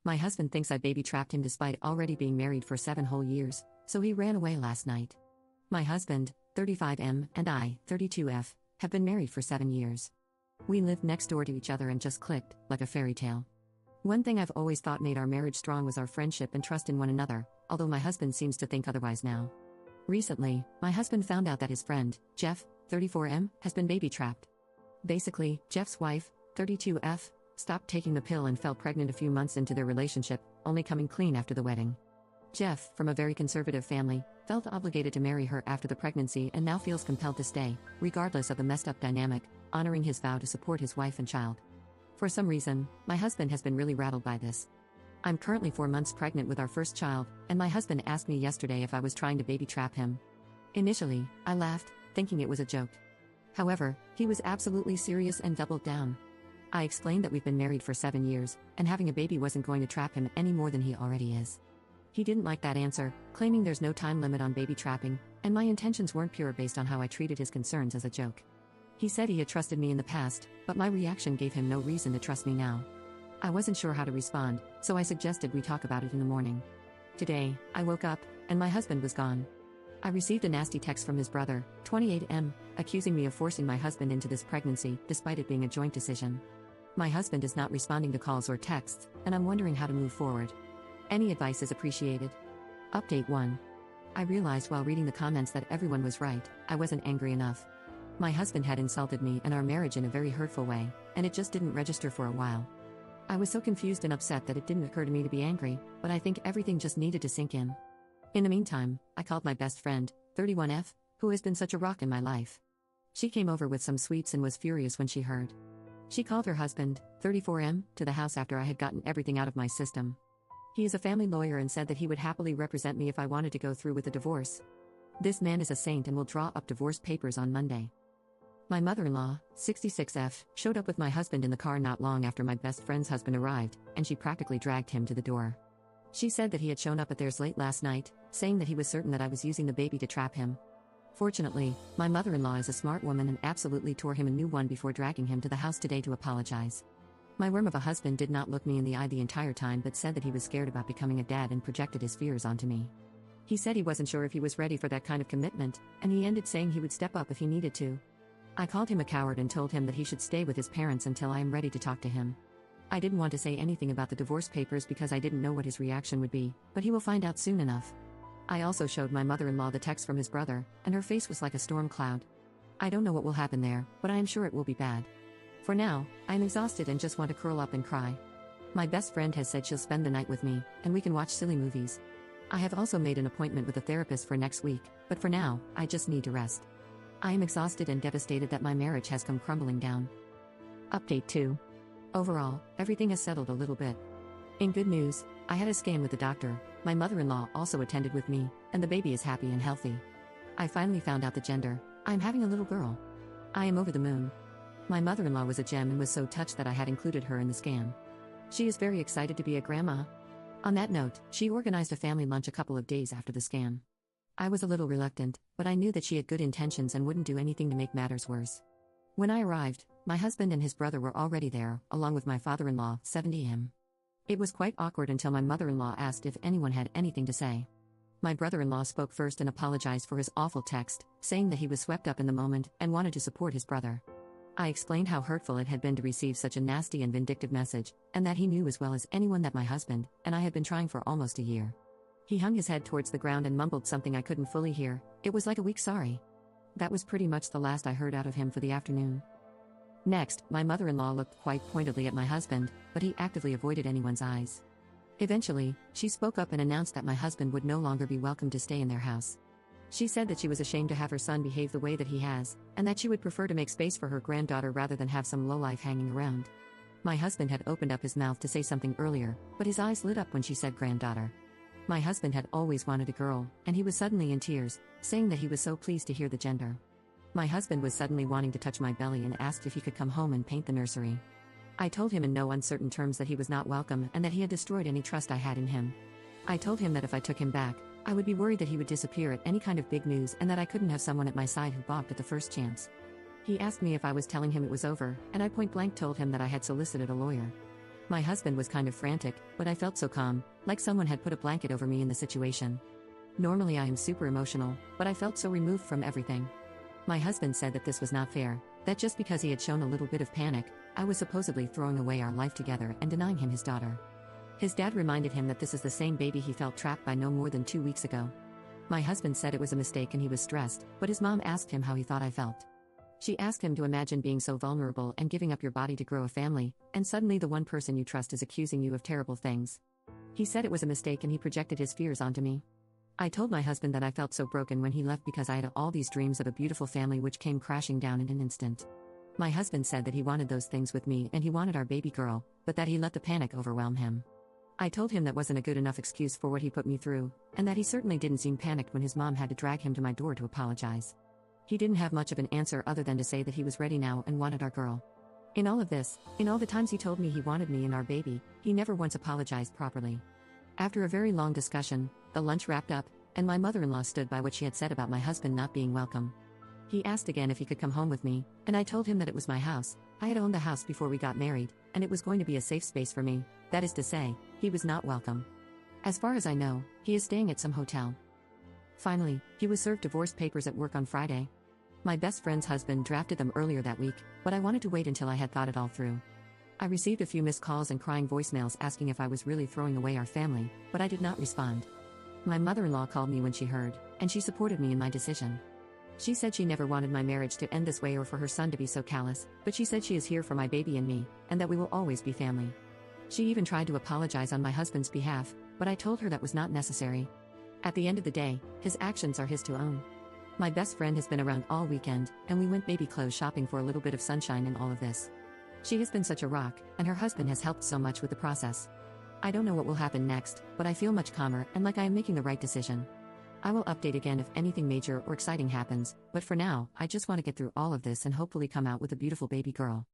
My husband thinks I baby trapped him despite already being married for 7 whole years, so he ran away last night. My husband, 35M, and I, 32F, have been married for 7 years. We lived next door to each other and just clicked, like a fairy tale. One thing I've always thought made our marriage strong was our friendship and trust in one another, although my husband seems to think otherwise now. Recently, my husband found out that his friend, Jeff, 34M, has been baby trapped. Basically, Jeff's wife, 32F, stopped taking the pill and fell pregnant a few months into their relationship, only coming clean after the wedding. Jeff, from a very conservative family, felt obligated to marry her after the pregnancy and now feels compelled to stay, regardless of the messed up dynamic, honoring his vow to support his wife and child. For some reason, my husband has been really rattled by this. I'm currently 4 months pregnant with our first child, and my husband asked me yesterday if I was trying to baby trap him. Initially, I laughed, thinking it was a joke. However, he was absolutely serious and doubled down. I explained that we've been married for 7 years, and having a baby wasn't going to trap him any more than he already is. He didn't like that answer, claiming there's no time limit on baby trapping, and my intentions weren't pure based on how I treated his concerns as a joke. He said he had trusted me in the past, but my reaction gave him no reason to trust me now. I wasn't sure how to respond, so I suggested we talk about it in the morning. Today, I woke up, and my husband was gone. I received a nasty text from his brother, 28M, accusing me of forcing my husband into this pregnancy, despite it being a joint decision. My husband is not responding to calls or texts, and I'm wondering how to move forward. Any advice is appreciated. Update 1. I realized while reading the comments that everyone was right, I wasn't angry enough. My husband had insulted me and our marriage in a very hurtful way, and it just didn't register for a while. I was so confused and upset that it didn't occur to me to be angry, but I think everything just needed to sink in. In the meantime, I called my best friend, 31F, who has been such a rock in my life. She came over with some sweets and was furious when she heard. She called her husband, 34M, to the house after I had gotten everything out of my system. He is a family lawyer and said that he would happily represent me if I wanted to go through with the divorce. This man is a saint and will draw up divorce papers on Monday. My mother-in-law, 66F, showed up with my husband in the car not long after my best friend's husband arrived, and she practically dragged him to the door. She said that he had shown up at theirs late last night, saying that he was certain that I was using the baby to trap him. Fortunately, my mother-in-law is a smart woman and absolutely tore him a new one before dragging him to the house today to apologize. My worm of a husband did not look me in the eye the entire time but said that he was scared about becoming a dad and projected his fears onto me. He said he wasn't sure if he was ready for that kind of commitment, and he ended saying he would step up if he needed to. I called him a coward and told him that he should stay with his parents until I am ready to talk to him. I didn't want to say anything about the divorce papers because I didn't know what his reaction would be, but he will find out soon enough. I also showed my mother-in-law the text from his brother, and her face was like a storm cloud. I don't know what will happen there, but I am sure it will be bad. For now, I am exhausted and just want to curl up and cry. My best friend has said she'll spend the night with me, and we can watch silly movies. I have also made an appointment with a therapist for next week, but for now, I just need to rest. I am exhausted and devastated that my marriage has come crumbling down. Update 2. Overall, everything has settled a little bit. In good news, I had a scan with the doctor, my mother-in-law also attended with me, and the baby is happy and healthy. I finally found out the gender. I'm having a little girl. I am over the moon. My mother-in-law was a gem and was so touched that I had included her in the scan. She is very excited to be a grandma. On that note, she organized a family lunch a couple of days after the scan. I was a little reluctant, but I knew that she had good intentions and wouldn't do anything to make matters worse. When I arrived, my husband and his brother were already there, along with my father-in-law, 70M. It was quite awkward until my mother-in-law asked if anyone had anything to say. My brother-in-law spoke first and apologized for his awful text, saying that he was swept up in the moment and wanted to support his brother. I explained how hurtful it had been to receive such a nasty and vindictive message, and that he knew as well as anyone that my husband and I had been trying for almost a year. He hung his head towards the ground and mumbled something I couldn't fully hear. It was like a weak sorry. That was pretty much the last I heard out of him for the afternoon. Next, my mother-in-law looked quite pointedly at my husband, but he actively avoided anyone's eyes. Eventually, she spoke up and announced that my husband would no longer be welcome to stay in their house. She said that she was ashamed to have her son behave the way that he has, and that she would prefer to make space for her granddaughter rather than have some lowlife hanging around. My husband had opened up his mouth to say something earlier, but his eyes lit up when she said granddaughter. My husband had always wanted a girl, and he was suddenly in tears, saying that he was so pleased to hear the gender. My husband was suddenly wanting to touch my belly and asked if he could come home and paint the nursery. I told him in no uncertain terms that he was not welcome and that he had destroyed any trust I had in him. I told him that if I took him back, I would be worried that he would disappear at any kind of big news and that I couldn't have someone at my side who balked at the first chance. He asked me if I was telling him it was over, and I point blank told him that I had solicited a lawyer. My husband was kind of frantic, but I felt so calm, like someone had put a blanket over me in the situation. Normally I am super emotional, but I felt so removed from everything. My husband said that this was not fair, that just because he had shown a little bit of panic, I was supposedly throwing away our life together and denying him his daughter. His dad reminded him that this is the same baby he felt trapped by no more than 2 weeks ago. My husband said it was a mistake and he was stressed, but his mom asked him how he thought I felt. She asked him to imagine being so vulnerable and giving up your body to grow a family, and suddenly the one person you trust is accusing you of terrible things. He said it was a mistake and he projected his fears onto me. I told my husband that I felt so broken when he left because I had all these dreams of a beautiful family which came crashing down in an instant. My husband said that he wanted those things with me and he wanted our baby girl, but that he let the panic overwhelm him. I told him that wasn't a good enough excuse for what he put me through, and that he certainly didn't seem panicked when his mom had to drag him to my door to apologize. He didn't have much of an answer other than to say that he was ready now and wanted our girl. In all of this, in all the times he told me he wanted me and our baby, he never once apologized properly. After a very long discussion, the lunch wrapped up, and my mother-in-law stood by what she had said about my husband not being welcome. He asked again if he could come home with me, and I told him that it was my house. I had owned the house before we got married, and it was going to be a safe space for me. That is to say, he was not welcome. As far as I know, he is staying at some hotel. Finally, he was served divorce papers at work on Friday. My best friend's husband drafted them earlier that week, but I wanted to wait until I had thought it all through. I received a few missed calls and crying voicemails asking if I was really throwing away our family, but I did not respond. My mother-in-law called me when she heard, and she supported me in my decision. She said she never wanted my marriage to end this way or for her son to be so callous, but she said she is here for my baby and me, and that we will always be family. She even tried to apologize on my husband's behalf, but I told her that was not necessary. At the end of the day, his actions are his to own. My best friend has been around all weekend, and we went baby clothes shopping for a little bit of sunshine in all of this. She has been such a rock, and her husband has helped so much with the process. I don't know what will happen next, but I feel much calmer and like I am making the right decision. I will update again if anything major or exciting happens, but for now, I just want to get through all of this and hopefully come out with a beautiful baby girl.